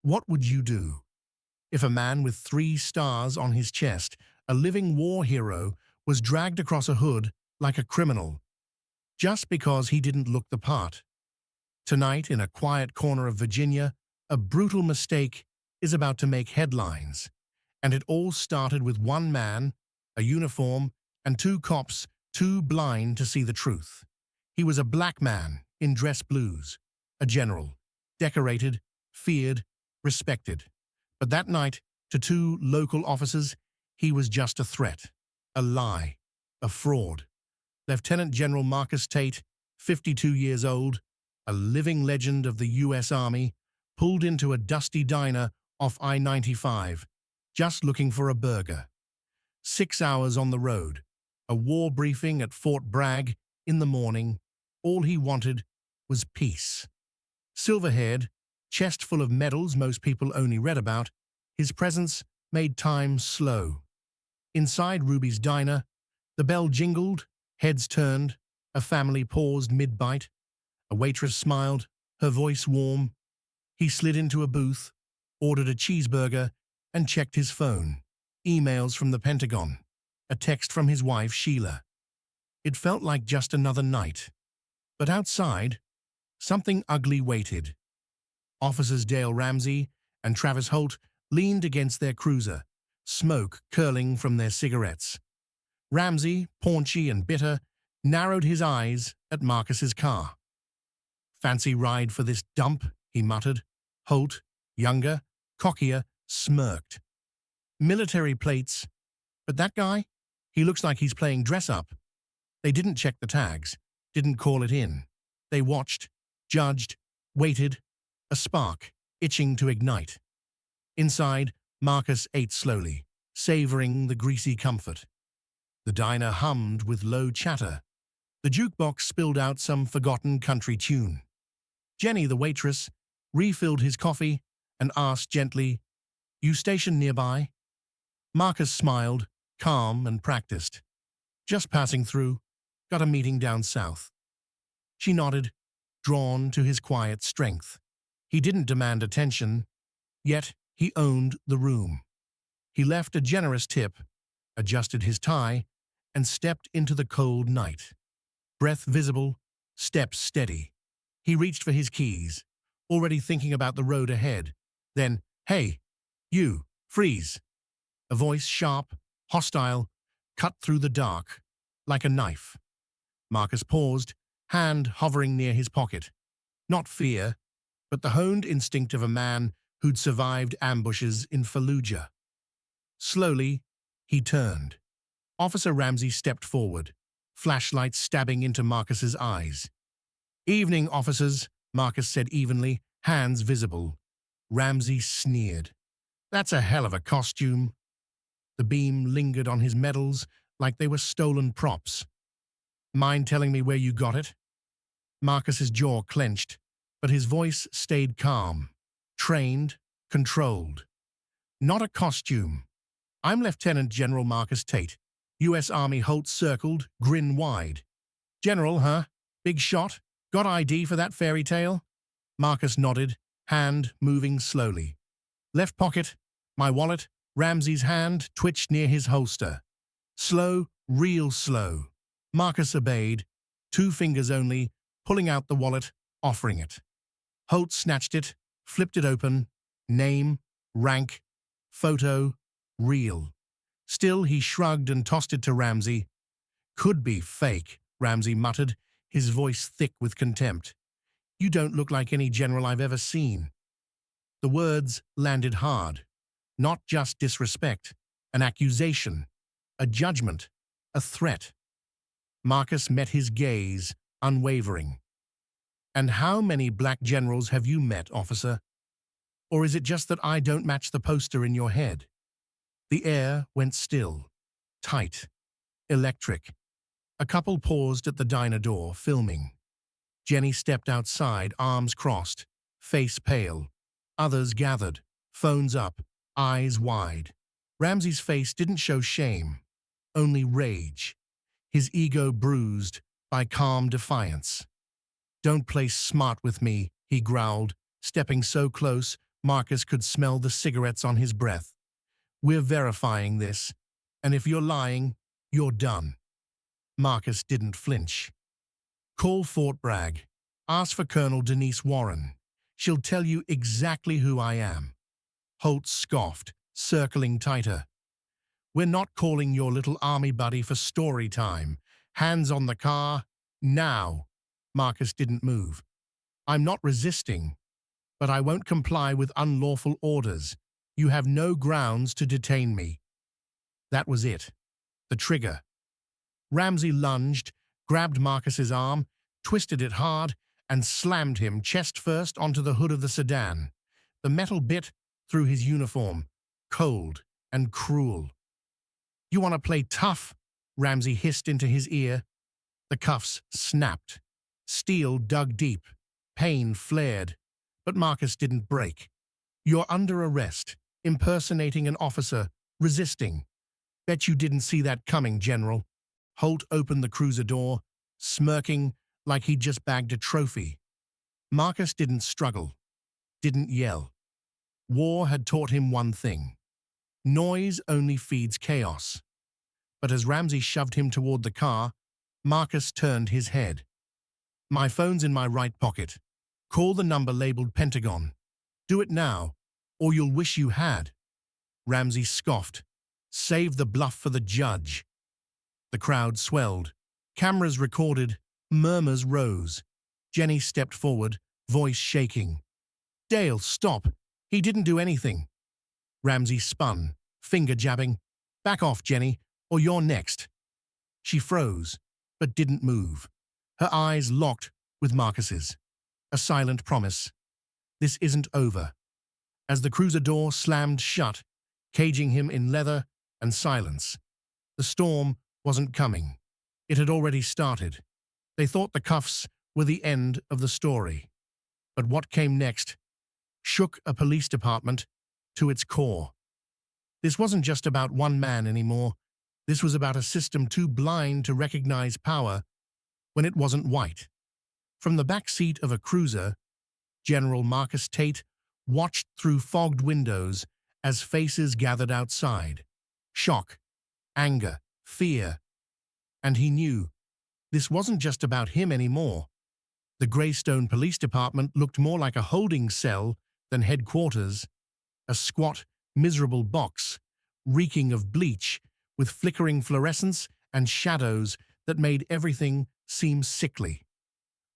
What would you do if a man with 3 stars on his chest, a living war hero, was dragged across a hood like a criminal just because he didn't look the part? Tonight, in a quiet corner of Virginia, a brutal mistake is about to make headlines. And it all started with one man, a uniform, and 2 cops too blind to see the truth. He was a black man in dress blues, a general, decorated, feared, respected. But that night, to 2 local officers, he was just a threat, a lie, a fraud. Lieutenant General Marcus Tate, 52 years old, a living legend of the U.S. Army, pulled into a dusty diner off I-95, just looking for a burger. 6 hours on the road, a war briefing at Fort Bragg in the morning. All he wanted was peace. Silver-haired, chest full of medals most people only read about, his presence made time slow. Inside Ruby's diner, the bell jingled, heads turned, a family paused mid-bite. A waitress smiled, her voice warm. He slid into a booth, ordered a cheeseburger, and checked his phone. Emails from the Pentagon, a text from his wife, Sheila. It felt like just another night. But outside, something ugly waited. Officers Dale Ramsey and Travis Holt leaned against their cruiser, smoke curling from their cigarettes. Ramsey, paunchy and bitter, narrowed his eyes at Marcus's car. "Fancy ride for this dump," he muttered. Holt, younger, cockier, smirked. "Military plates. But that guy? He looks like he's playing dress-up." They didn't check the tags, didn't call it in. They watched, judged, waited, a spark, itching to ignite. Inside, Marcus ate slowly, savoring the greasy comfort. The diner hummed with low chatter. The jukebox spilled out some forgotten country tune. Jenny, the waitress, refilled his coffee and asked gently, "You stationed nearby?" Marcus smiled, calm and practiced. "Just passing through. Got a meeting down south." She nodded, drawn to his quiet strength. He didn't demand attention, yet he owned the room. He left a generous tip, adjusted his tie, and stepped into the cold night. Breath visible, steps steady. He reached for his keys, already thinking about the road ahead. Then, "Hey, you, freeze!" A voice, sharp, hostile, cut through the dark, like a knife. Marcus paused, hand hovering near his pocket. Not fear, but the honed instinct of a man who'd survived ambushes in Fallujah. Slowly, he turned. Officer Ramsey stepped forward, flashlight stabbing into Marcus's eyes. "Evening, officers," Marcus said evenly, hands visible. Ramsey sneered. "That's a hell of a costume." The beam lingered on his medals like they were stolen props. "Mind telling me where you got it?" Marcus's jaw clenched, but his voice stayed calm, trained, controlled. "Not a costume. I'm Lieutenant General Marcus Tate." U.S. Army. Holt circled, grin wide. "General, huh? Big shot? Got ID for that fairy tale?" Marcus nodded, hand moving slowly. "Left pocket, my wallet." Ramsey's hand twitched near his holster. Slow, real slow. Marcus obeyed, 2 fingers only, pulling out the wallet, offering it. Holt snatched it, flipped it open. Name, rank, photo, real. Still, he shrugged and tossed it to Ramsey. "Could be fake," Ramsey muttered, his voice thick with contempt. "You don't look like any general I've ever seen." The words landed hard. Not just disrespect, an accusation, a judgment, a threat. Marcus met his gaze, unwavering. "And how many black generals have you met, officer? Or is it just that I don't match the poster in your head?" The air went still, tight, electric. A couple paused at the diner door, filming. Jenny stepped outside, arms crossed, face pale. Others gathered, phones up, eyes wide. Ramsey's face didn't show shame, only rage, his ego bruised by calm defiance. "Don't play smart with me," he growled, stepping so close Marcus could smell the cigarettes on his breath. "We're verifying this, and if you're lying, you're done." Marcus didn't flinch. "Call Fort Bragg. Ask for Colonel Denise Warren. She'll tell you exactly who I am." Holt scoffed, circling tighter. "We're not calling your little army buddy for story time. Hands on the car, now." Marcus didn't move. "I'm not resisting, but I won't comply with unlawful orders. You have no grounds to detain me." That was it. The trigger. Ramsey lunged, grabbed Marcus's arm, twisted it hard, and slammed him chest first onto the hood of the sedan. The metal bit through his uniform, cold and cruel. "You want to play tough?" Ramsey hissed into his ear. The cuffs snapped. Steel dug deep. Pain flared. But Marcus didn't break. "You're under arrest, impersonating an officer, resisting." "Bet you didn't see that coming, General." Holt opened the cruiser door, smirking like he'd just bagged a trophy. Marcus didn't struggle, didn't yell. War had taught him one thing: noise only feeds chaos. But as Ramsey shoved him toward the car, Marcus turned his head. "My phone's in my right pocket. Call the number labeled Pentagon. Do it now, or you'll wish you had." Ramsey scoffed. "Save the bluff for the judge." The crowd swelled. Cameras recorded. Murmurs rose. Jenny stepped forward, voice shaking. "Dale, stop. He didn't do anything." Ramsey spun, finger jabbing. "Back off, Jenny, or you're next." She froze, but didn't move. Her eyes locked with Marcus's. A silent promise. This isn't over. As the cruiser door slammed shut, caging him in leather and silence. The storm wasn't coming. It had already started. They thought the cuffs were the end of the story. But what came next shook a police department to its core. This wasn't just about one man anymore. This was about a system too blind to recognize power when it wasn't white. From the back seat of a cruiser, General Marcus Tate watched through fogged windows as faces gathered outside. Shock, anger, fear. And he knew this wasn't just about him anymore. The Greystone Police Department looked more like a holding cell than headquarters, a squat, miserable box, reeking of bleach, with flickering fluorescence and shadows that made everything seem sickly.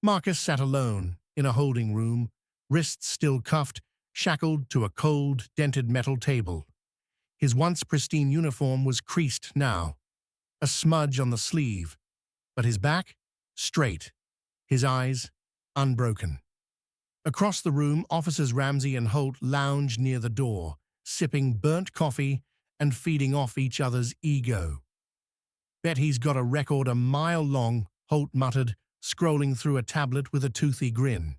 Marcus sat alone in a holding room, wrists still cuffed, shackled to a cold, dented metal table. His once pristine uniform was creased now, a smudge on the sleeve, but his back, straight, his eyes, unbroken. Across the room, Officers Ramsey and Holt lounged near the door, sipping burnt coffee and feeding off each other's ego. "Bet he's got a record a mile long," Holt muttered, scrolling through a tablet with a toothy grin.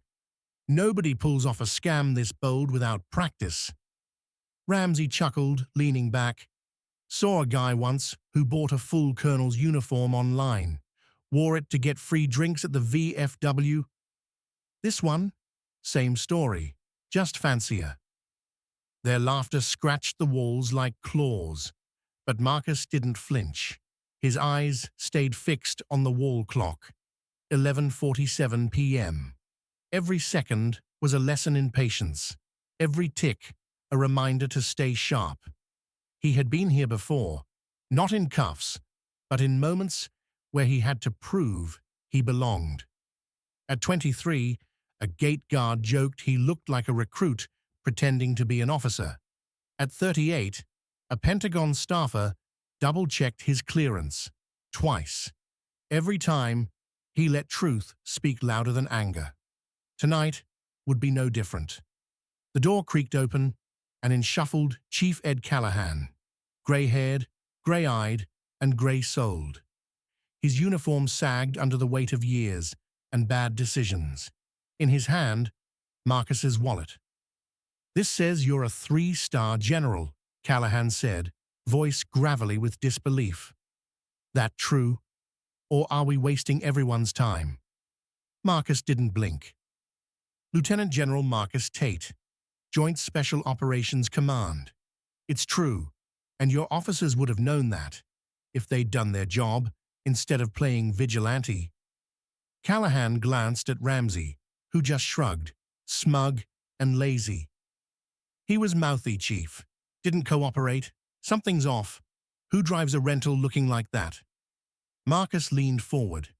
"Nobody pulls off a scam this bold without practice." Ramsey chuckled, leaning back. "Saw a guy once who bought a full colonel's uniform online. Wore it to get free drinks at the VFW. This one? Same story, just fancier." Their laughter scratched the walls like claws, but Marcus didn't flinch. His eyes stayed fixed on the wall clock. 11:47 p.m. Every second was a lesson in patience. Every tick a reminder to stay sharp. He had been here before, not in cuffs, but in moments where he had to prove he belonged. At 23, a gate guard joked he looked like a recruit pretending to be an officer. At 38, a Pentagon staffer double-checked his clearance, twice. Every time, he let truth speak louder than anger. Tonight would be no different. The door creaked open, and in shuffled Chief Ed Callahan, gray-haired, gray-eyed, and gray-souled. His uniform sagged under the weight of years and bad decisions. In his hand, Marcus's wallet. "This says you're a 3-star general," Callahan said, voice gravelly with disbelief. "That true? Or are we wasting everyone's time?" Marcus didn't blink. "Lieutenant General Marcus Tate, Joint Special Operations Command. It's true, and your officers would have known that if they'd done their job instead of playing vigilante. Callahan glanced at Ramsey, who just shrugged, smug and lazy. He was mouthy, Chief. Didn't cooperate. Something's off. Who drives a rental looking like that? Marcus leaned forward,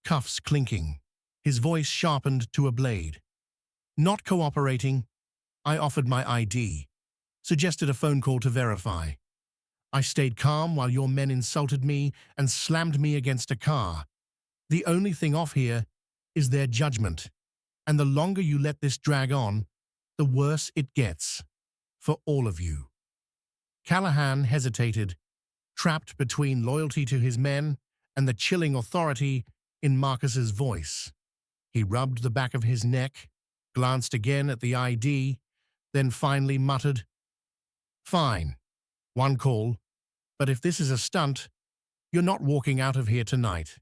cuffs clinking, his voice sharpened to a blade. Not cooperating. I offered my ID, suggested a phone call to verify. I stayed calm while your men insulted me and slammed me against a car. The only thing off here is their judgment, and the longer you let this drag on, the worse it gets. For all of you. Callahan hesitated, trapped between loyalty to his men and the chilling authority in Marcus's voice. He rubbed the back of his neck, glanced again at the ID, then finally muttered, "Fine, one call, but if this is a stunt, you're not walking out of here tonight."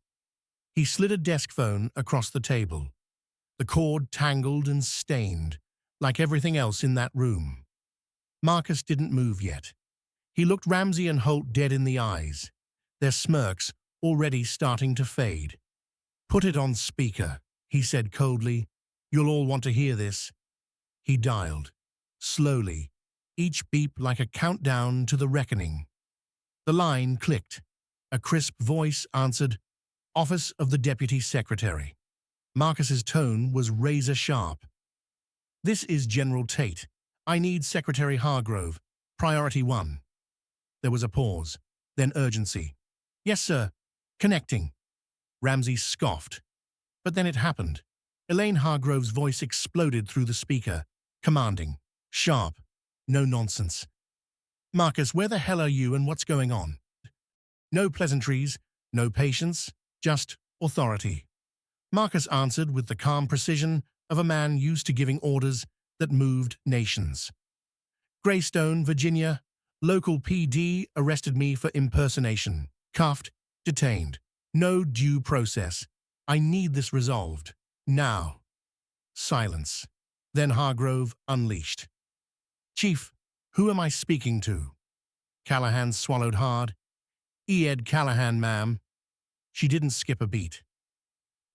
He slid a desk phone across the table. The cord tangled and stained, like everything else in that room. Marcus didn't move yet. He looked Ramsey and Holt dead in the eyes, their smirks already starting to fade. "Put it on speaker," he said coldly. "You'll all want to hear this." He dialed, slowly, each beep like a countdown to the reckoning. The line clicked. A crisp voice answered, "Office of the Deputy Secretary." Marcus's tone was razor-sharp. "This is General Tate. I need Secretary Hargrove. Priority 1. There was a pause, then urgency. "Yes, sir. Connecting." Ramsey scoffed. But then it happened. Elaine Hargrove's voice exploded through the speaker, commanding, sharp, no nonsense. "Marcus, where the hell are you and what's going on?" No pleasantries, no patience, just authority. Marcus answered with the calm precision of a man used to giving orders that moved nations. "Greystone, Virginia. Local PD arrested me for impersonation. Cuffed, detained. No due process. I need this resolved. Now." Silence. Then Hargrove unleashed. "Chief, who am I speaking to?" Callahan swallowed hard. "Ed Callahan, ma'am." She didn't skip a beat.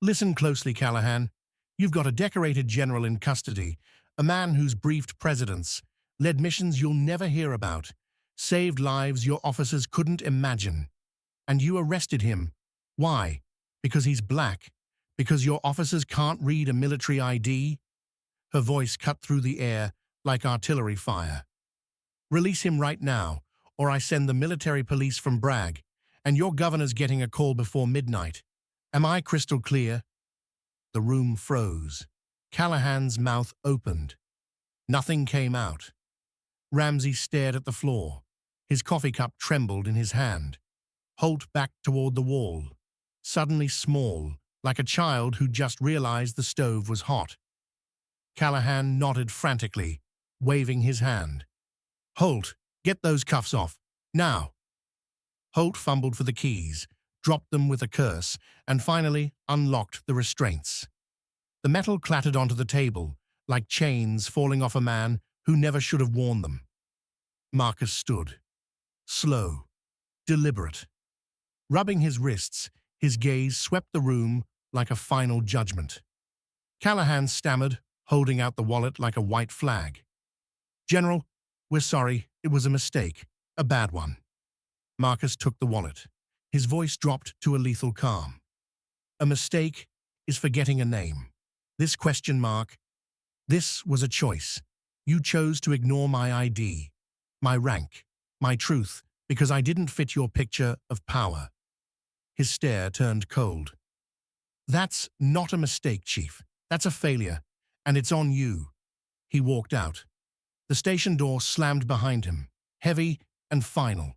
"Listen closely, Callahan. You've got a decorated general in custody, a man who's briefed presidents, led missions you'll never hear about, saved lives your officers couldn't imagine. And you arrested him. Why? Because he's black? Because your officers can't read a military ID?" Her voice cut through the air like artillery fire. "Release him right now, or I send the military police from Bragg, and your governor's getting a call before midnight. Am I crystal clear?" The room froze. Callahan's mouth opened. Nothing came out. Ramsey stared at the floor. His coffee cup trembled in his hand. Holt backed toward the wall, suddenly small, like a child who just realized the stove was hot. Callahan nodded frantically, waving his hand. "Holt, get those cuffs off, now." Holt fumbled for the keys, dropped them with a curse, and finally unlocked the restraints. The metal clattered onto the table, like chains falling off a man who never should have worn them. Marcus stood, slow, deliberate. Rubbing his wrists, his gaze swept the room like a final judgment. Callahan stammered, holding out the wallet like a white flag. "General, we're sorry, it was a mistake, a bad one." Marcus took the wallet. His voice dropped to a lethal calm. "A mistake is forgetting a name. This question mark, this was a choice. You chose to ignore my ID, my rank, my truth, because I didn't fit your picture of power." His stare turned cold. "That's not a mistake, Chief. That's a failure, and it's on you." He walked out. The station door slammed behind him, heavy and final.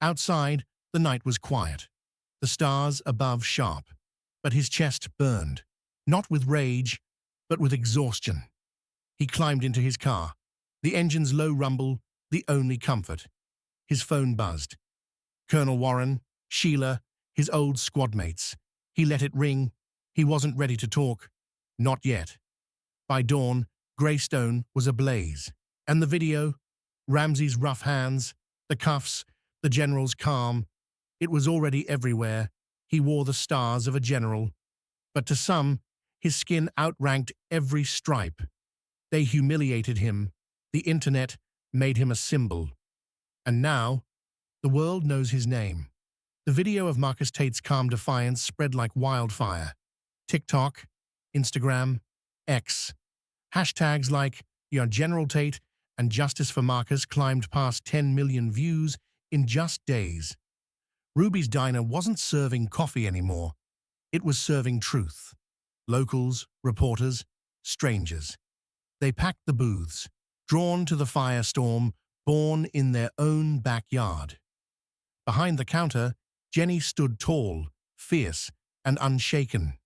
Outside, the night was quiet, the stars above sharp, but his chest burned, not with rage, but with exhaustion. He climbed into his car, the engine's low rumble the only comfort. His phone buzzed. Colonel Warren, Sheila, his old squad mates. He let it ring. He wasn't ready to talk. Not yet. By dawn, Greystone was ablaze. And the video, Ramsey's rough hands, the cuffs, the general's calm, it was already everywhere. He wore the stars of a general. But to some, his skin outranked every stripe. They humiliated him. The internet made him a symbol. And now, the world knows his name. The video of Marcus Tate's calm defiance spread like wildfire. TikTok, Instagram, X. Hashtags like General Tate and Justice for Marcus climbed past 10 million views in just days. Ruby's Diner wasn't serving coffee anymore. It was serving truth. Locals, reporters, strangers. They packed the booths, drawn to the firestorm, born in their own backyard. Behind the counter, Jenny stood tall, fierce, and unshaken.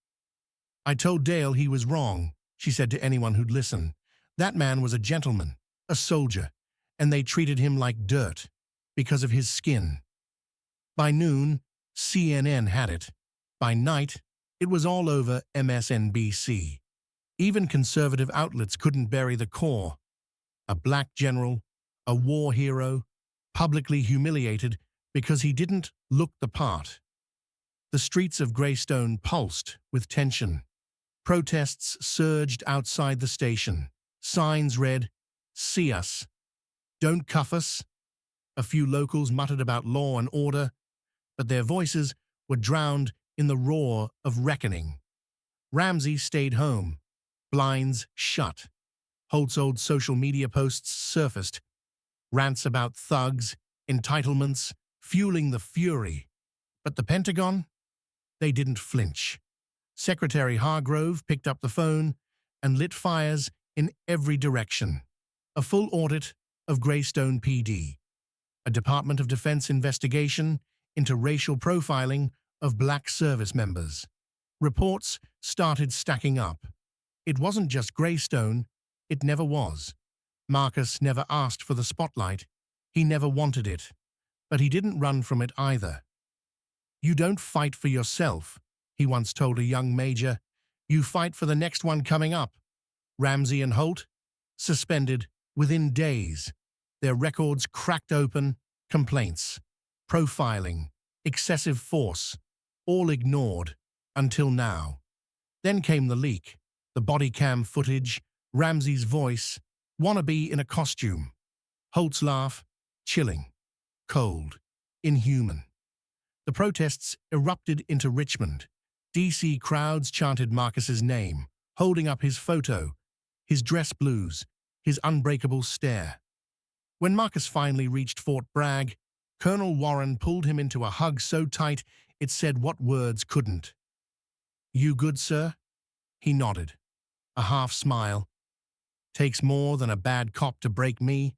"I told Dale he was wrong," she said to anyone who'd listen. "That man was a gentleman, a soldier, and they treated him like dirt because of his skin." By noon, CNN had it. By night, it was all over MSNBC. Even conservative outlets couldn't bury the core. A black general, a war hero, publicly humiliated because he didn't look the part. The streets of Greystone pulsed with tension. Protests surged outside the station. Signs read, "See us. Don't cuff us." A few locals muttered about law and order, but their voices were drowned in the roar of reckoning. Ramsey stayed home, blinds shut. Holt's old social media posts surfaced, rants about thugs, entitlements, fueling the fury. But the Pentagon? They didn't flinch. Secretary Hargrove picked up the phone and lit fires in every direction. A full audit of Greystone PD. A Department of Defense investigation into racial profiling of black service members. Reports started stacking up. It wasn't just Greystone, it never was. Marcus never asked for the spotlight. He never wanted it. But he didn't run from it either. "You don't fight for yourself," he once told a young major. "You fight for the next one coming up." Ramsey and Holt? Suspended within days. Their records cracked open, complaints, profiling, excessive force, all ignored, until now. Then came the leak, the body cam footage, Ramsey's voice, wannabe in a costume. Holt's laugh, chilling, cold, inhuman. The protests erupted into Richmond. DC crowds chanted Marcus's name, holding up his photo, his dress blues, his unbreakable stare. When Marcus finally reached Fort Bragg, Colonel Warren pulled him into a hug so tight it said what words couldn't. "You good, sir?" He nodded, a half smile. "Takes more than a bad cop to break me."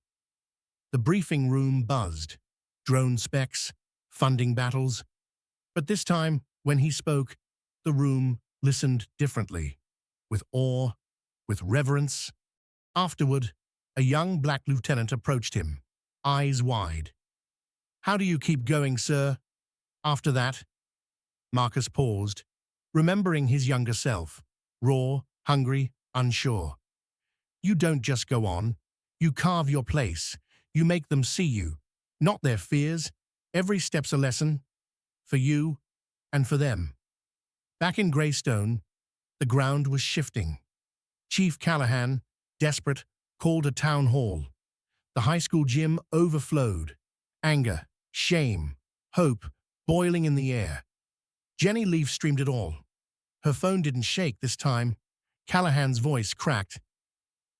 The briefing room buzzed. Drone specs, funding battles. But this time, when he spoke, the room listened differently, with awe, with reverence. Afterward, a young black lieutenant approached him, eyes wide. "How do you keep going, sir?" After that, Marcus paused, remembering his younger self, raw, hungry, unsure. "You don't just go on. You carve your place. You make them see you, not their fears. Every step's a lesson, for you and for them." Back in Greystone, the ground was shifting. Chief Callahan, desperate, called a town hall. The high school gym overflowed. Anger, shame, hope, boiling in the air. Jenny Leaf streamed it all. Her phone didn't shake this time. Callahan's voice cracked.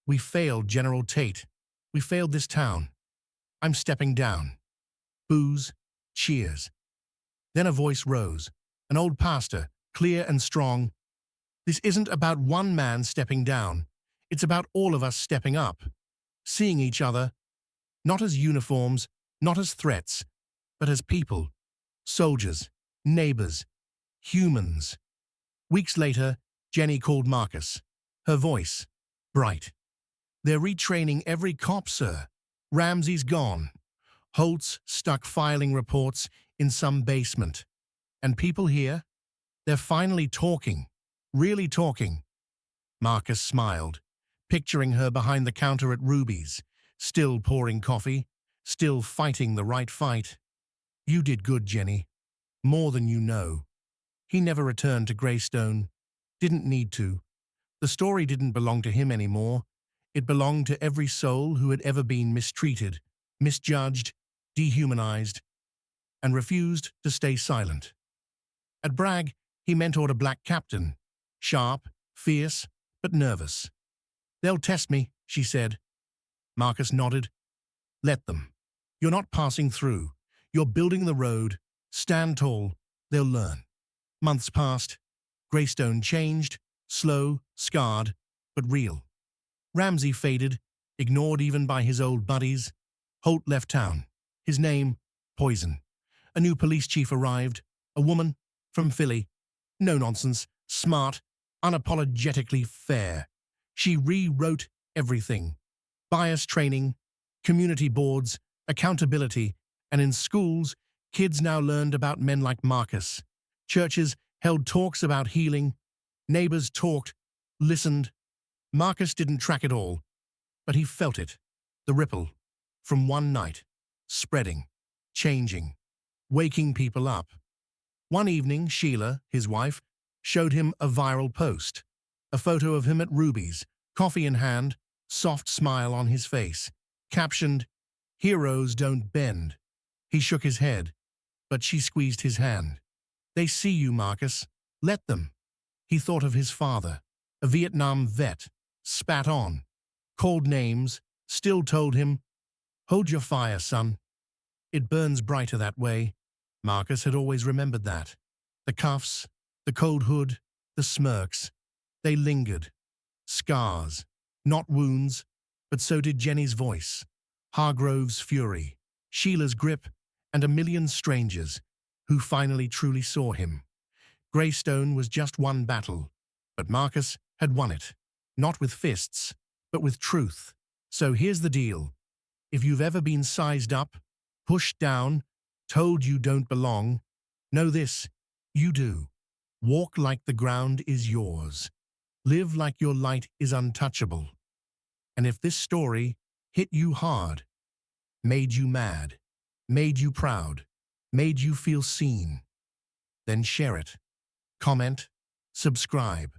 "We failed General Tate. We failed this town. I'm stepping down." Boos, cheers. Then a voice rose, an old pastor, clear and strong. "This isn't about one man stepping down. It's about all of us stepping up, seeing each other, not as uniforms, not as threats, but as people, soldiers, neighbors, humans." Weeks later, Jenny called Marcus, her voice bright. "They're retraining every cop, sir. Ramsey's gone. Holt's stuck filing reports in some basement. And people here, they're finally talking, really talking." Marcus smiled, picturing her behind the counter at Ruby's, still pouring coffee, still fighting the right fight. You did good, Jenny. More than you know. He never returned to Greystone. Didn't need to. The story didn't belong to him anymore. It belonged to every soul who had ever been mistreated, misjudged, dehumanized, and refused to stay silent. At Bragg, he mentored a black captain, sharp, fierce, but nervous. "They'll test me," she said. Marcus nodded. "Let them. You're not passing through. You're building the road. Stand tall. They'll learn." Months passed. Greystone changed, slow, scarred, but real. Ramsey faded, ignored even by his old buddies. Holt left town. His name, Poison. A new police chief arrived, a woman from Philly. No nonsense, smart, unapologetically fair. She rewrote everything. Bias training, community boards, accountability, and in schools, kids now learned about men like Marcus. Churches held talks about healing. Neighbors talked, listened. Marcus didn't track it all, but he felt it. The ripple, from one night, spreading, changing, waking people up. One evening, Sheila, his wife, showed him a viral post. A photo of him at Ruby's, coffee in hand, soft smile on his face. Captioned, "Heroes don't bend." He shook his head, but she squeezed his hand. "They see you, Marcus. Let them." He thought of his father, a Vietnam vet, spat on, called names, still told him, "Hold your fire, son. It burns brighter that way." Marcus had always remembered that. The cuffs, the cold hood, the smirks. They lingered. Scars, not wounds, but so did Jenny's voice, Hargrove's fury, Sheila's grip, and a million strangers who finally truly saw him. Greystone was just one battle, but Marcus had won it. Not with fists, but with truth. So here's the deal. If you've ever been sized up, pushed down, told you don't belong, know this, you do. Walk like the ground is yours. Live like your light is untouchable. And if this story hit you hard, made you mad, made you proud, made you feel seen, then share it, comment, subscribe,